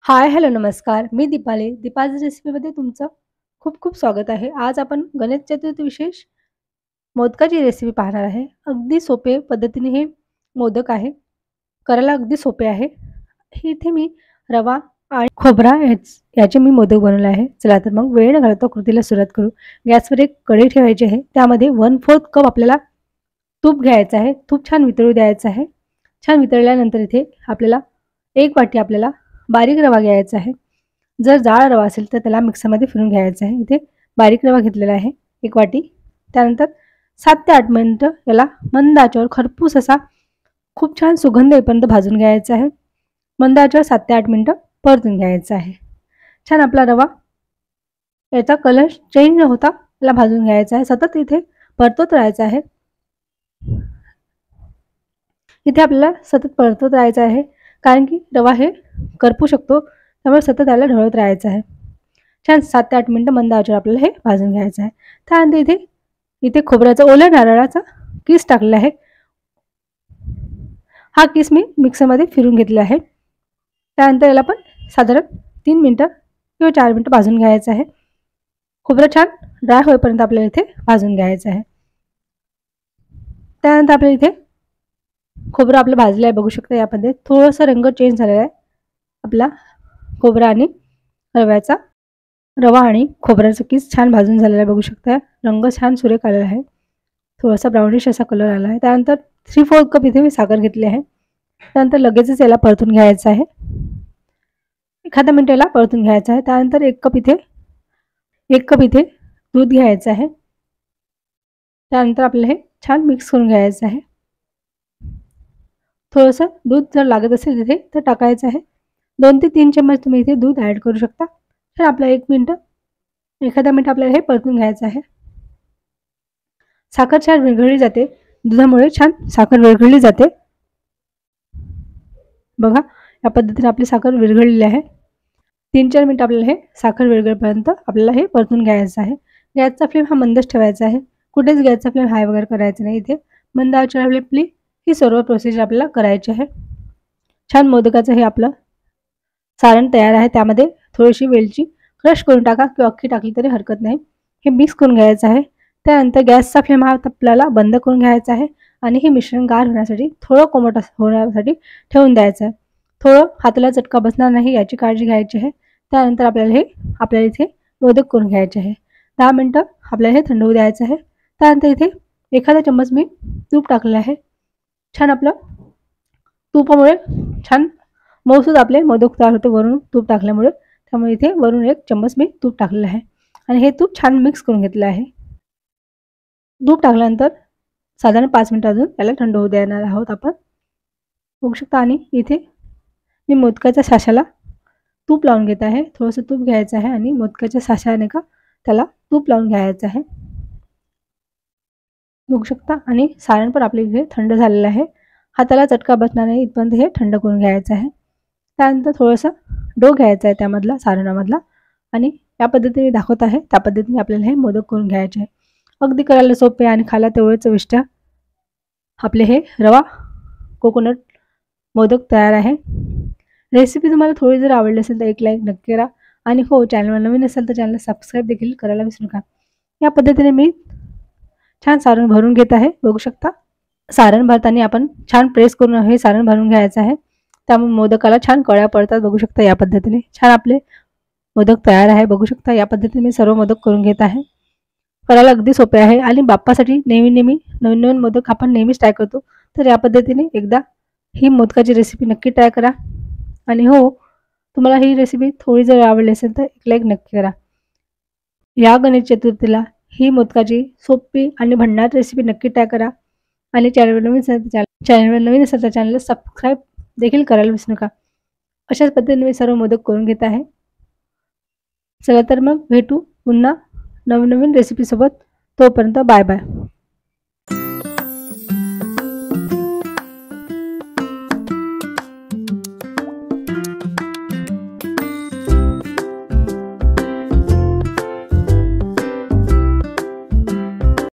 हाय, hello, नमस्कार. मी दीपाली. दीपाली रेसिपीमध्ये तुमचं खूप खूप स्वागत आहे. आज आपण गणेश चतुर्थी विशेष मोदकाची रेसिपी पाहणार आहे. अगदी सोपे पद्धतीने हे मोदक आहे. करायला अगदी सोपे आहे. हे इथे मी रवा आणि खोबरा याचे मी मोदक बनवले आहे. चला तर मग वेळ न घालवता कृतीला सुरुवात करू. गॅसवर एक कढई ठेवायची आहे. त्यामध्ये 1/4 कप आपल्याला तूप घ्यायचं आहे. तूप छान वितळू द्यायचं आहे. छान वितळल्यानंतर इथे आपल्याला 1 वाटी आपल्याला बारीक रवा घ्यायचा आहे. जर जाड रवा असेल तर त्याला मिक्सरमध्ये फिरून घ्यायचा आहे. इथे बारीक रवा घेतलेला आहे 1 वाटी. त्यानंतर 7 ते 8 मिनिटं याला मंद आचेवर खरपूस असा खूप छान सुगंध येईपर्यंत भाजून घ्यायचा आहे. मंद आचेवर 7 ते 8 मिनिटं परतून घ्यायचा आहे. छान आपला रवा याचा कलर चेंज न होता याला भाजून घ्यायचा आहे. सतत इथे परतत राहायचं आहे. इथे आपल्याला सतत परतत राहायचं आहे, कारण की रवा हे करपू शकतो, त्यामुळे सतत त्याला ढवळत राहायचं आहे. छान 7 ते 8 मिनिटं मंद आचेवर आपल्याला हे भाजून घ्यायचं आहे. त्यानंतर इथे इथे खोबऱ्याचा ओल्या नारळाचा किस टाकलेला आहे. हा किस मी मिक्सरमध्ये फिरून घेतला आहे. त्यानंतर याला पण साधारण 3 मिनिटं किंवा 4 मिनिटं भाजून घ्यायचं आहे. खोबरं छान ड्राय होईपर्यंत आपल्याला इथे भाजून घ्यायचं आहे. त्यानंतर आपल्याला इथे खोबरं आपलं भाजलं आहे, बघू शकता या पद्धतीत थोडंसं रंग चेंज झालेला आहे आपला खोबरा आणि रव्याचा. रवा आणि खोबऱ्याचा किस छान भाजून झालेला आहे, बघू शकता. रंग छान सुरेख आलेला आहे. थोडासा ब्राउनिश असा कलर आला आहे. त्यानंतर 3/4 कप इथे मी साखर घेतली आहे. त्यानंतर लगेचच याला परतून घ्यायचं आहे. एखाद्या मिनिट याला परतून घ्यायचं आहे. त्यानंतर 1 कप इथे दूध घ्यायचं आहे. त्यानंतर आपल्याला हे छान मिक्स करून घ्यायचं आहे. थोडंसं दूध जर लागत असेल तिथे तर टाकायचं आहे. 2 ते 3 चम्मच तुम्ही इथे दूध ॲड करू शकता. तर आपल्याला एखादा मिनिट आपल्याला हे परतून घ्यायचं आहे. साखर छान विरघळली जाते. दुधामुळे छान साखर विरघळली जाते. बघा, या पद्धतीने आपली साखर विरघळलेली आहे. 3-4 मिनिट आपल्याला हे साखर विरघळेपर्यंत आपल्याला हे परतून घ्यायचं आहे. गॅसचा फ्लेम हा मंदच ठेवायचा आहे. कुठेच गॅसचा फ्लेम हाय वगैरे करायचा नाही. इथे मंद आचेवर आपली ही सर्व प्रोसिजर आपल्याला करायची आहे. छान मोदकाचं हे आपलं सारण तयार आहे. त्यामध्ये थोडीशी वेलची क्रश करून टाका किंवा अख्खी टाकली तरी हरकत नाही. हे मिक्स करून घ्यायचं आहे. त्यानंतर गॅसचा फ्लेम हा आपल्याला बंद करून घ्यायचा आहे आणि हे मिश्रण गार होण्यासाठी थोडं कोमट होण्यासाठी ठेवून द्यायचं आहे. थोडं हाताला चटका बसणार नाही याची काळजी घ्यायची आहे. त्यानंतर आपल्याला इथे मोदक करून घ्यायचे आहे. 10 मिनिटं आपल्याला हे थंड होऊ द्यायचं आहे. त्यानंतर इथे एखादा चम्मच मी तूप टाकलेलं आहे. छान आपलं तुपामुळे छान मऊसूत आपले मोदक तयार होते वरून तूप टाकल्यामुळे. त्यामुळे इथे वरून 1 चम्मच मी तूप टाकलेलं आहे आणि हे तूप छान मिक्स करून घेतलं आहे. तूप टाकल्यानंतर साधारण 5 मिनिटं अजून त्याला थंड होऊ देणार आहोत आपण, बघू शकता. आणि इथे मी मोदकाच्या साच्याला तूप लावून घेत आहे. थोडंसं तूप घ्यायचं आहे आणि मोदकाच्या साच्याने का त्याला तूप लावून घ्यायचं आहे, बघू शकता. आणि सारण पण आपले इथे थंड झालेलं आहे. हाताला चटका बसणार नाही इथपर्यंत हे थंड करून घ्यायचं आहे. त्यानंतर थोडंसं डो घ्यायचा आहे त्यामधला, सारणामधला, आणि या पद्धतीने दाखवत आहे त्या पद्धतीने आपल्याला हे मोदक करून घ्यायचे आहे. अगदी करायला सोपे आणि खायला तेवढे चविष्ट आपले हे रवा कोकोनट मोदक तयार आहे. रेसिपी तुम्हाला थोडी जर आवडली असेल तर एक लाईक नक्की करा. आणि हो, चॅनलवर नवीन असेल तर चॅनलला सबस्क्राईब देखील करायला विसरू नका. या पद्धतीने मी छान सारण भरून घेत आहे, बघू शकता. सारण भरताना आपण छान प्रेस करून हे सारण भरून घ्यायचं आहे. त्यामुळे मोदकाला छान कळ्या पडतात, बघू शकता. या पद्धतीने छान आपले मोदक तयार आहे, बघू शकता. या पद्धतीने मी सर्व मोदक करून घेत आहे. करायला अगदी सोपे आहे आणि बाप्पासाठी नवीन नवीन मोदक आपण नेहमीच ट्राय करतो. तर या पद्धतीने एकदा ही मोदकाची रेसिपी नक्की ट्राय करा. आणि हो, तुम्हाला ही रेसिपी थोडी जर आवडली असेल तर एक लाईक नक्की करा. या गणेश चतुर्थीला ही मोदकाची सोपी आणि भन्नाट रेसिपी नक्की ट्राय करा. आणि चॅनलवर नवीन असेल तर चॅनलला सबस्क्राईब देखील करायला विसरू नका. अशाच पद्धतीने मी सर्व मोदक करून घेत आहे. चला तर मग भेटू पुन्हा नवीन रेसिपीसोबत. तोपर्यंत बाय बाय.